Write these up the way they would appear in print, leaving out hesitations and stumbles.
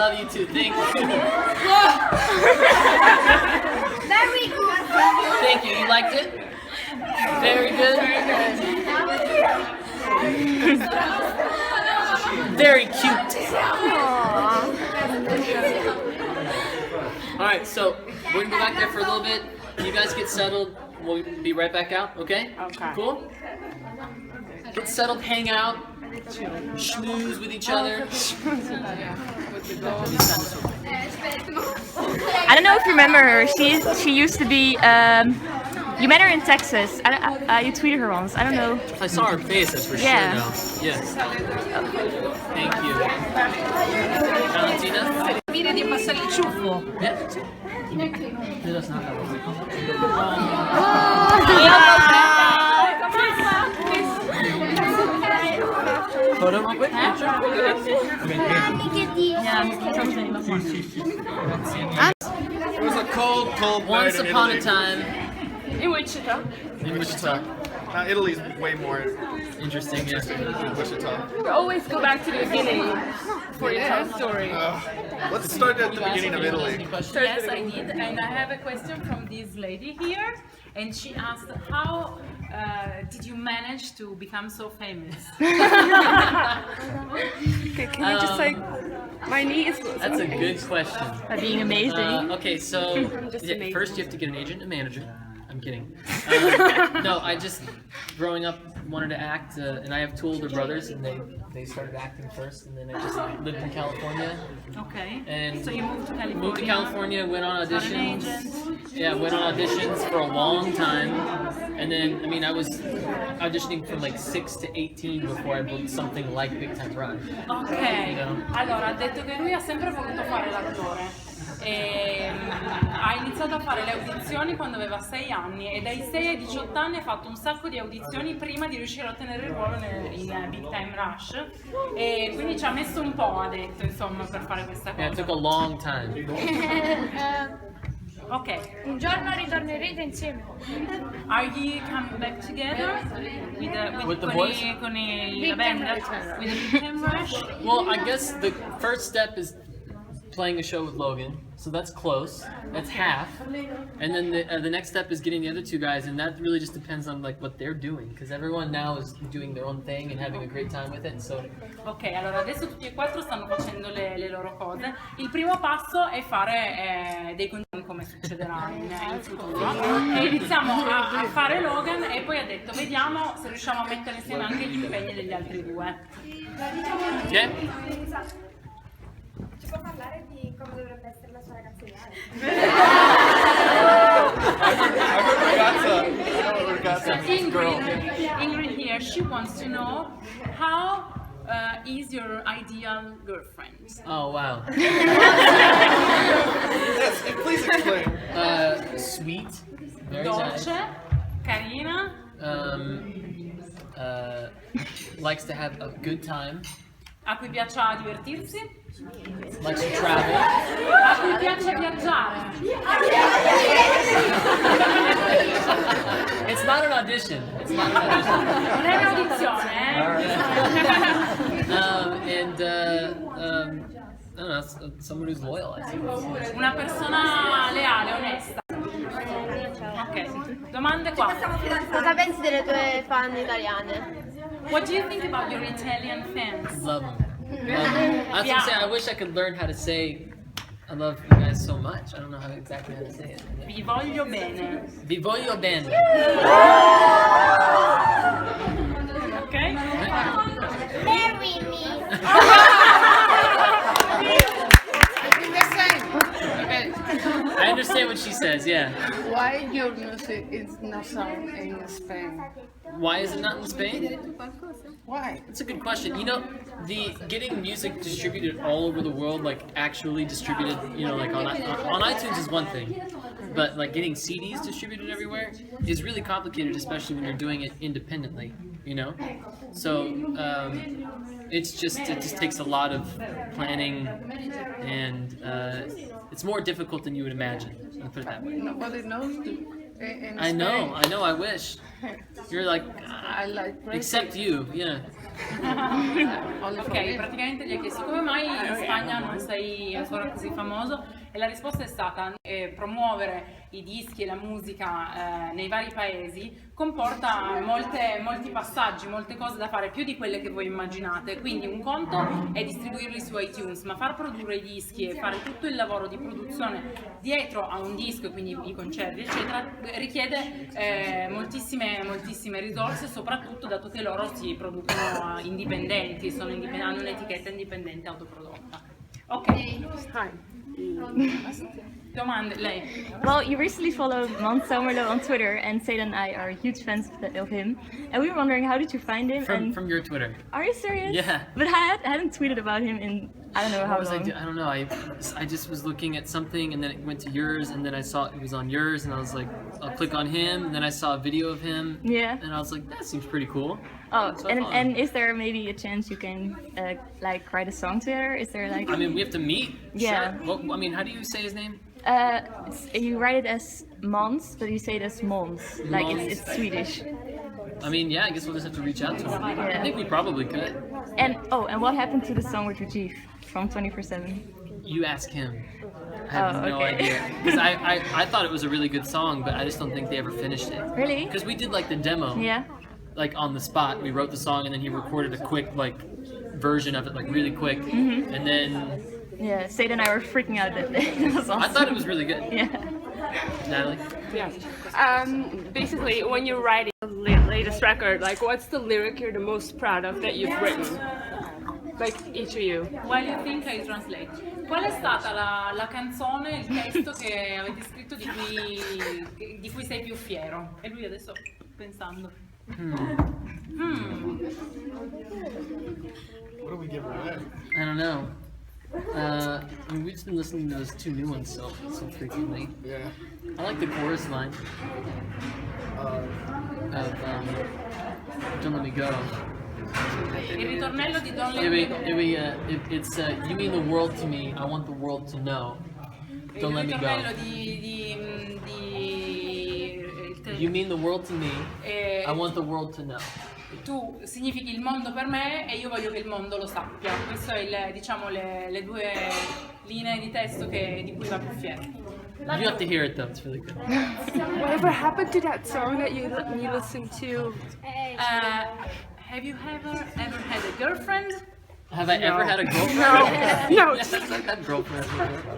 love you too. Thank you. Very good. Thank you. You liked it? Very good. Very cute. All right, so we're gonna go back there for a little bit. You guys get settled. We'll be right back out. Okay? Okay. Cool. Get settled. Hang out. Schmooze with each other. I don't know if you remember her. She used to be. You met her in Texas. You tweeted her once. I don't know. I saw her face. That's for sure. Now. Yes. Thank you. Valentina. Dire di passare il ciuffo. Yeah. Photo real quick. It was a cold Once night in upon a Italy. time. In Wichita. In Wichita. Italy's way more Interesting, yeah. than Wichita. We always go back to the beginning for your tell story. Let's start at the beginning of Italy. Yes, I did, and I have a question from this lady here, and she asked, how did you manage to become so famous? Okay, can you just like, my knees? That's a good question. Being amazing. Okay, so Just yeah, amazing. first you have to get an agent and a manager. I'm kidding. No, I just, growing up, wanted to act, and I have two older brothers, and they started acting first, and then I just lived in California. Okay. And so you moved to California. Moved to California, went on Got an auditions. agent. Yeah, went on auditions for a long time. And then, I mean, I was auditioning from like 6 to 18 before I booked something like Big Time Rush. Ok, allora ha detto che lui ha sempre voluto fare l'attore. Ha iniziato a fare le audizioni quando aveva 6 anni e dai 6 ai 18 anni ha fatto un sacco di audizioni prima di riuscire a ottenere il ruolo in Big Time Rush, e quindi ci ha messo un po', ha detto, insomma, per fare questa Yeah, it cosa. took a long time. Ok, Un giorno ritornerete insieme. are you coming back together With the boys? con la band, with the Big Time Rush? Well, I guess the first step is playing a show with Logan, so that's close. That's half. And then the next step is getting the other two guys, and that really just depends on like what they're doing, because everyone now is doing their own thing and having a great time with it. So Ok, allora adesso tutti e quattro stanno facendo le loro cose. Il primo passo è fare dei consigli, come succederà in futuro. E iniziamo a fare Logan, e poi ha detto vediamo se riusciamo a mettere insieme anche gli impegni degli altri due. yeah. Ci può parlare di come dovrebbe essere la sua ragazza ideale? Ingrid here, she wants to know how is your ideal girlfriend? Oh wow. Yes, please explain. Sweet. Very Dolce, nice. carina, Likes to have a good time. a cui piaccia divertirsi, Likes to travel. a cui piace viaggiare. It's not an audition. It's not an audition. Non è un'audizione, And I don't know, someone who's loyal. I think. Una persona leale, onesta. Ok, domande qua. Cosa pensi delle tue fan italiane? What do you think about your Italian fans? Love them. I was gonna say, I wish I could learn how to say I love you guys so much. I don't know exactly how to say it. Vi voglio bene. Vi voglio bene. Ok? Marry me! I understand what she says, yeah. Why your music is not sound in Spain? Why is it not in Spain? Why? That's a good question. You know, getting music distributed all over the world, like actually distributed, you know, like on iTunes is one thing, but like getting CDs distributed everywhere is really complicated, especially when you're doing it independently, you know? So it just takes a lot of planning, and it's more difficult than you would imagine. I'll put it that way. Nobody knows in I know, I wish. You're like, I like Brazil. except you, yeah. Ok, praticamente gli hai chiesto come mai in Spagna non sei ancora così famoso e la risposta è stata promuovere i dischi e la musica nei vari paesi comporta molti passaggi, molte cose da fare, più di quelle che voi immaginate. Quindi un conto è distribuirli su iTunes, ma far produrre i dischi e fare tutto il lavoro di produzione dietro a un disco, quindi i concerti eccetera, richiede moltissime risorse, soprattutto dato che loro si producono indipendenti, hanno un'etichetta indipendente autoprodotta. Ok. Domande, lei. Well, you recently followed Mons Somerlo on Twitter, and Seda and I are huge fans of him. And we were wondering, how did you find him? From your Twitter. Are you serious? Yeah. But I hadn't tweeted about him in I don't know how long. I don't know. I just was looking at something, and then it went to yours, and then I saw it was on yours, and I was like, I'll click on him, and then I saw a video of him. Yeah. And I was like, that seems pretty cool. Oh, So I followed him. and is there maybe a chance you can like write a song together? Is there like? I mean, we have to meet. Yeah. Sure. Well, I mean, how do you say his name? You write it as Mons, but you say it as Mons. Like Mons. it's Swedish. I mean, yeah, I guess we'll just have to reach out to him. I Yeah. think we probably could. And what happened to the song with Rajiv from 24/7? You ask him. I have Oh, no okay. idea. Because I thought it was a really good song, but I just don't think they ever finished it. Really? Because we did like the demo. Yeah. Like on the spot, we wrote the song, and then he recorded a quick like version of it, like really quick, Mm-hmm. and then Yeah, Seda and I were freaking out that day. That was awesome. I thought it was really good. Yeah. Natalie, Basically, when you're writing the latest record, like what's the lyric you're the most proud of that you've written? Like each of you. While you think I translate. Qual è stata la canzone, il testo che avete scritto di cui sei più fiero? E lui adesso pensando. What do we give away? I don't know. I mean, we've just been listening to those two new ones so frequently. Yeah. I like the chorus line of "Don't Let Me Go." Il ritornello di Don't Let Me Go. It's you mean the world to me. I want the world to know. Don't let me Il go. ritornello di You mean the world to me. Eh, I want the world to know. tu significhi il mondo per me e io voglio che il mondo lo sappia. Queste sono diciamo, le due linee di testo di cui va più fiero. You have to hear it though. It's really good. Whatever happened to that song that you listened to? Have you ever had a girlfriend? Have I ever had a girlfriend? No. Yes, I've had girlfriends before.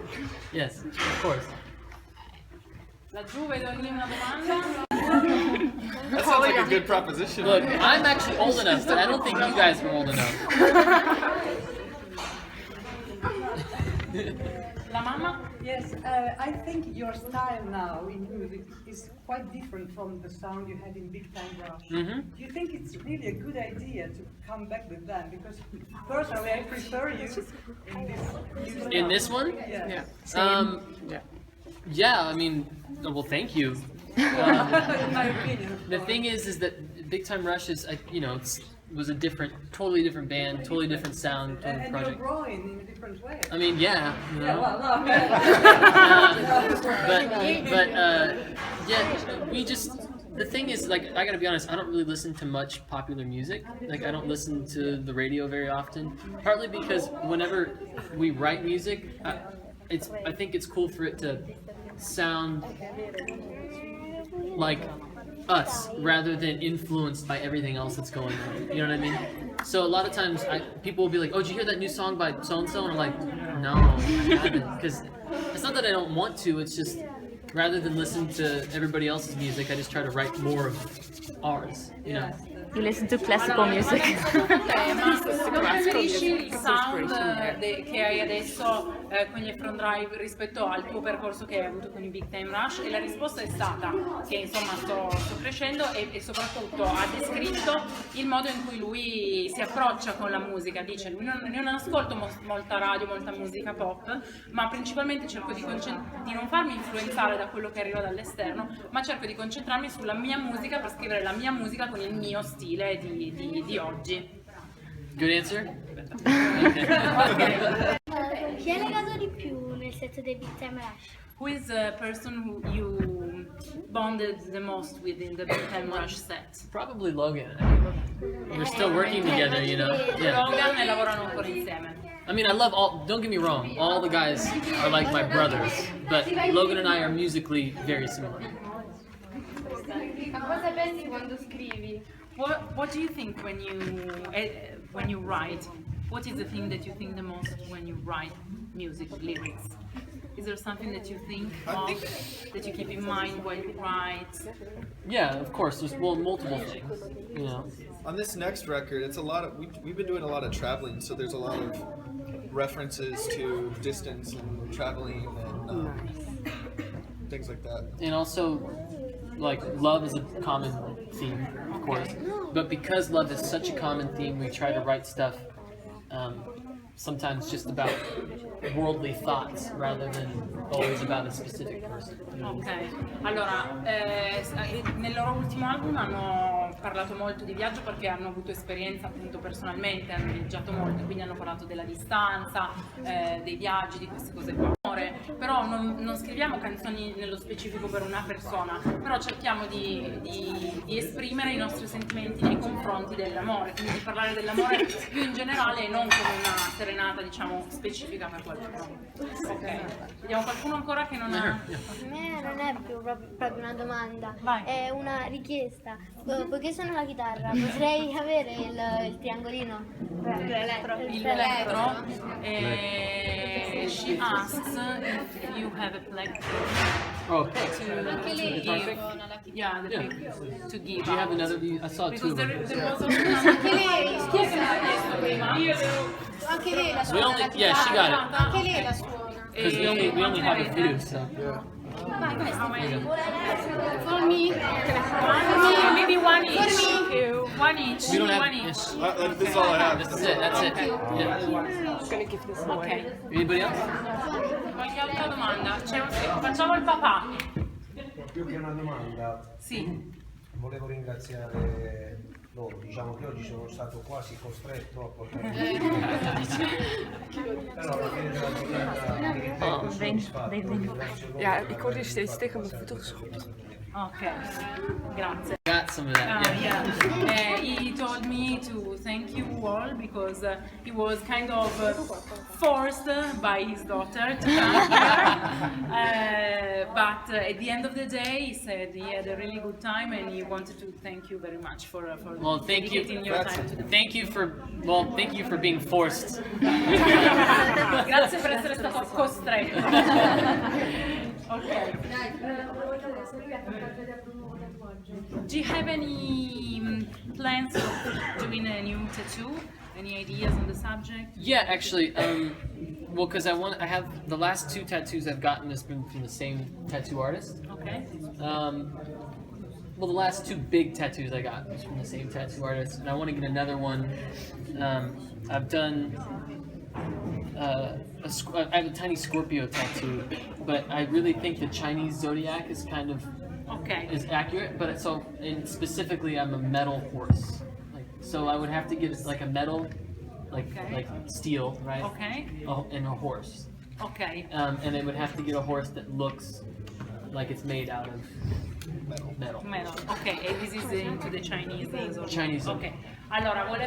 Yes, of course. Laggiù vedo lì una domanda. That sounds like a good proposition. Look, I'm actually old enough, but I don't think you guys are old enough. La mamma? Yes, I think your style now in music is quite different from the sound you had in Big Time Rush. Mm-hmm. Do you think it's really a good idea to come back with that? Because personally, I prefer you in this music. In this one? Yeah. Yeah, I mean, well, thank you. In my opinion. The thing is that Big Time Rush is, was a totally different band, totally different sound, totally And you're project. growing in a different way. I mean, yeah, you know. Yeah, well, no. Yeah, we just. The thing is, like, I gotta be honest, I don't really listen to much popular music. Like, I don't listen to the radio very often. Partly because whenever we write music, I think it's cool for it to sound like us rather than influenced by everything else that's going on. You know what I mean? So a lot of times people will be like, "Oh, did you hear that new song by so and so?" And I'm like, "No, I haven't." Because it's not that I don't want to. It's just rather than listen to everybody else's music, I just try to write more of ours. You know? You listen to classical music. Ma come preferisci il sound che hai adesso con gli Heffron Drive rispetto al tuo percorso che hai avuto con i Big Time Rush? E la risposta è stata che insomma sto crescendo e soprattutto ha descritto il modo in cui lui si approccia con la musica. Dice lui non ascolto molta radio, molta musica pop, ma principalmente cerco di non farmi influenzare da quello che arriva dall'esterno, ma cerco di concentrarmi sulla mia musica per scrivere la mia musica con il mio stile di oggi. Good answer? Chi ha legato di più? Nel set the Big Time Rush. Who is the person who you bonded the most with in the Big Time Rush set? Probably Logan. We're still working together, you know. Yeah. Logan e lavorano ancora insieme. I mean, I love all. Don't get me wrong. All the guys are like my brothers, but Logan and I are musically very similar. Ma cosa pensi quando scrivi? What do you think when you write? What is the thing that you think the most when you write music lyrics? Is there something that you think of, that you keep in mind while you write? Yeah, of course. There's multiple things. You know. On this next record, it's a lot of we've been doing a lot of traveling, so there's a lot of references to distance and traveling and things like that. And also, like, love is a common theme, of course. But because love is such a common theme, we try to write stuff sometimes just about worldly thoughts rather than always about a specific person. Ok, allora nel loro ultimo album hanno parlato molto di viaggio perché hanno avuto esperienza appunto personalmente, hanno viaggiato molto, quindi hanno parlato della distanza, dei viaggi, di queste cose qua. Però non scriviamo canzoni nello specifico per una persona, però cerchiamo di esprimere i nostri sentimenti nei confronti dell'amore, quindi di parlare dell'amore più in generale e non come una serenata diciamo specifica per qualcuno. Ok, vediamo qualcuno ancora che non ha... A me non è proprio una domanda, Vai. è una richiesta. Poiché sono la chitarra, potrei avere il triangolino? Il elettro, she asks if you have a plectrum Oh, Anche lei to give. Yeah, the Yeah. pic to give. do you have out. another? I saw two Because of them. there was also anche lei, Anche lei la We only, yeah, she got it. Anche lei la suona. Because we only have a few, so. For me. Maybe one each. One each. We don't have. One each. This is all I have. This is it. That's it. Yeah. I'm gonna give this away. Ok. Anybody else? Qualche altra domanda? Facciamo il papà. Più che una domanda, Sì. volevo ringraziare loro, diciamo che oggi sono stato quasi costretto a portare però alla fine della giornata mi ritengo soddisfatto, ringrazio loro Ja, per ik word hier avermi steeds tegen mijn fatto voeten questa geschopt. Ok. Grazie. Got some of that. Yeah. Yeah. He told me to thank you all because he was kind of forced by his daughter to come here. But at the end of the day, he said he had a really good time and he wanted to thank you very much for Well, thank you. dedicating your time to the Thank you for being forced. Grazie per essere stato costretto. Ok. Do you have any plans of doing a new tattoo? Any ideas on the subject? Yeah, actually, well, because I have the last two tattoos I've gotten has been from the same tattoo artist. Okay. Well, the last two big tattoos I got was from the same tattoo artist, and I want to get another one. I've done. I have a tiny Scorpio tattoo, but I really think the Chinese zodiac is kind of Okay. is accurate. But and specifically, I'm a metal horse. So I would have to get like a metal, like steel, right? Okay. And a horse. Okay. And they would have to get a horse that looks like it's made out of metal. Metal. Okay. And this is into the Chinese zodiac. Chinese. Okay. Allora, vuole